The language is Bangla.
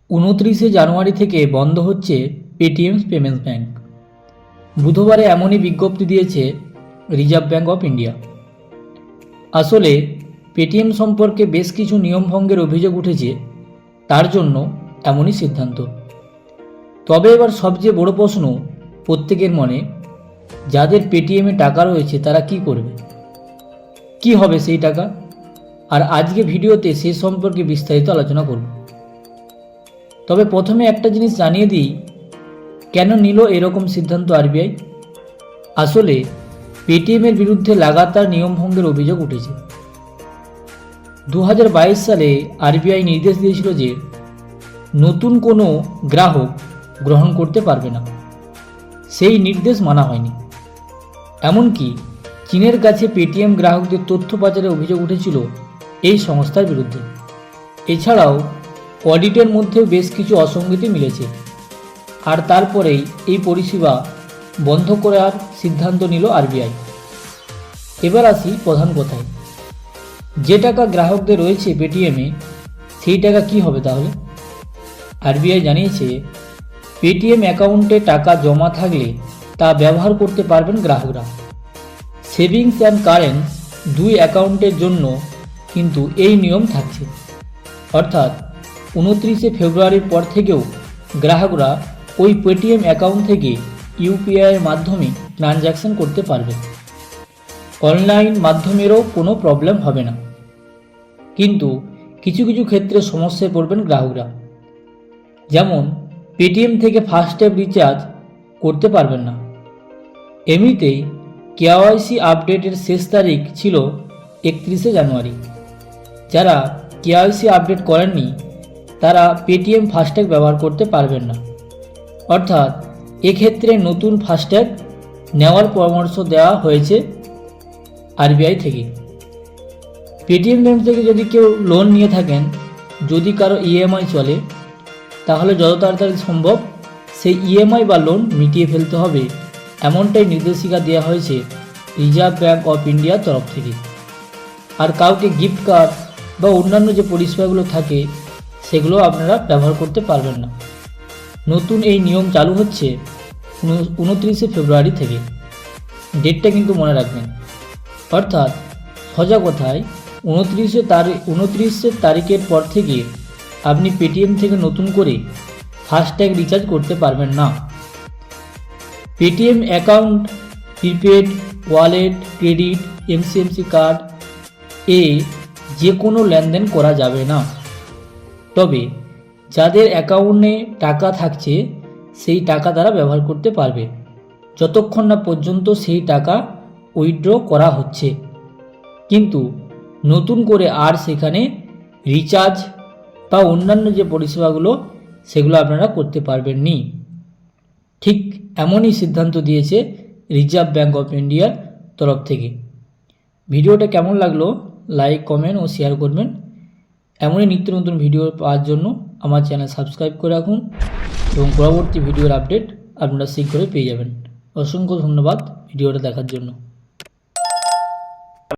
29 জানুয়ারি থেকে বন্ধ হচ্ছে পেটিএম পেমেন্টস ব্যাংক। বুধবারে এমনই বিজ্ঞপ্তি দিয়েছে রিজার্ভ ব্যাঙ্ক অফ ইন্ডিয়া। আসলে পেটিএম সম্পর্কে বেশ কিছু নিয়মভঙ্গের অভিযোগ উঠেছে, তার জন্য এমনই সিদ্ধান্ত। তবে এবার সবচেয়ে বড় প্রশ্ন প্রত্যেকের মনে, যাদের পেটিএমে টাকা রয়েছে তারা কি করবে, কি হবে সেই টাকা। আর আজকে ভিডিওতে সে সম্পর্কে বিস্তারিত আলোচনা করব। তবে প্রথমে একটা জিনিস জানিয়ে দিই, কেন নিল এরকম সিদ্ধান্ত আরবিআই। আসলে পেটিএমের বিরুদ্ধে লাগাতার নিয়মভঙ্গের অভিযোগ উঠেছে। 2022 সালে আরবিআই নির্দেশ দিয়েছিল যে নতুন কোনো গ্রাহক গ্রহণ করতে পারবে না। সেই নির্দেশ মানা হয়নি। এমনকি চীনের কাছে পেটিএম গ্রাহকদের তথ্য পাচারের অভিযোগ উঠেছিল এই সংস্থার বিরুদ্ধে। এছাড়াও অডিটের মধ্যেও বেশ কিছু অসঙ্গতি মিলেছে। আর তারপরেই এই পরিষেবা বন্ধ করার সিদ্ধান্ত নিল আরবিআই। এবার আসি প্রধান কথায়, যে টাকা গ্রাহকদের রয়েছে পেটিএমে সেই টাকা কি হবে তাহলে। আরবিআই জানিয়েছে, পেটিএম অ্যাকাউন্টে টাকা জমা থাকলে তা ব্যবহার করতে পারবেন গ্রাহকরা। সেভিংস অ্যান্ড কারেন্ট দুই অ্যাকাউন্টের জন্য কিন্তু এই নিয়ম থাকছে। অর্থাৎ 29 ফেব্রুয়ারির পর থেকেও গ্রাহকরা ওই পেটিএম অ্যাকাউন্ট থেকে ইউপিআইয়ের মাধ্যমে ট্রানজ্যাকশন করতে পারবে। অনলাইন মাধ্যমেরও কোনো প্রবলেম হবে না। কিন্তু কিছু কিছু ক্ষেত্রে সমস্যায় পড়বেন গ্রাহকরা। যেমন পেটিএম থেকে ফাস্ট্যাগ রিচার্জ করতে পারবেন না। এমনিতেই কেওয়াইসি আপডেটের শেষ তারিখ ছিল 31 জানুয়ারি। যারা কেওয়াইসি আপডেট করেননি তারা পেটিএম ফাস্ট্যাগ ব্যবহার করতে পারবেন না। অর্থাৎ এক্ষেত্রে নতুন ফাস্ট্যাগ নেওয়ার পরামর্শ দেওয়া হয়েছে আরবিআই থেকে। পেটিএম ব্যাংক থেকে যদি কেউ লোন নিয়ে থাকেন, যদি কারো ইএমআই চলে, তাহলে যত তাড়াতাড়ি সম্ভব সেই ইএমআই বা লোন মিটিয়ে ফেলতে হবে, এমনটাই নির্দেশিকা দেওয়া হয়েছে রিজার্ভ ব্যাঙ্ক অফ ইন্ডিয়ার তরফ থেকে। আর কাউকে গিফট কার্ড বা অন্যান্য যে পরিষেবাগুলো থাকে সেগুলো আপনারা ব্যবহার করতে পারবেন না। নতুন এই নিয়ম চালু হচ্ছে 29 ফেব্রুয়ারি থেকে। ডেটটা কিন্তু মনে রাখবেন। অর্থাৎ সোজা কথায় 29 তারিখের পর থেকে আপনি পেটিএম থেকে নতুন করে ফাস্ট্যাগ রিচার্জ করতে পারবেন না। Paytm account, prepaid, wallet, credit, এমসিএমসি কার্ড যে কোনো লেনদেন করা যাবে না। তবে যাদের অ্যাকাউন্টে টাকা থাকছে সেই টাকা তারা ব্যবহার করতে পারবে, যতক্ষণ না পর্যন্ত সেই টাকা উইথড্র করা হচ্ছে। কিন্তু নতুন করে আর সেখানে রিচার্জ বা অন্যান্য যে পরিষেবাগুলো সেগুলো আপনারা করতে পারবেন নি। ঠিক এমনই সিদ্ধান্ত দিয়েছে রিজার্ভ ব্যাঙ্ক অফ ইন্ডিয়ার তরফ থেকে। ভিডিওটা কেমন লাগলো লাইক, কমেন্ট ও শেয়ার করবেন। এমনই নিত্য নতুন ভিডিও পাওয়ার জন্য আমার চ্যানেল সাবস্ক্রাইব করে রাখুন এবং পরবর্তী ভিডিওর আপডেট আপনারা শীঘ্রই পেয়ে যাবেন। অসংখ্য ধন্যবাদ ভিডিওটা দেখার জন্য।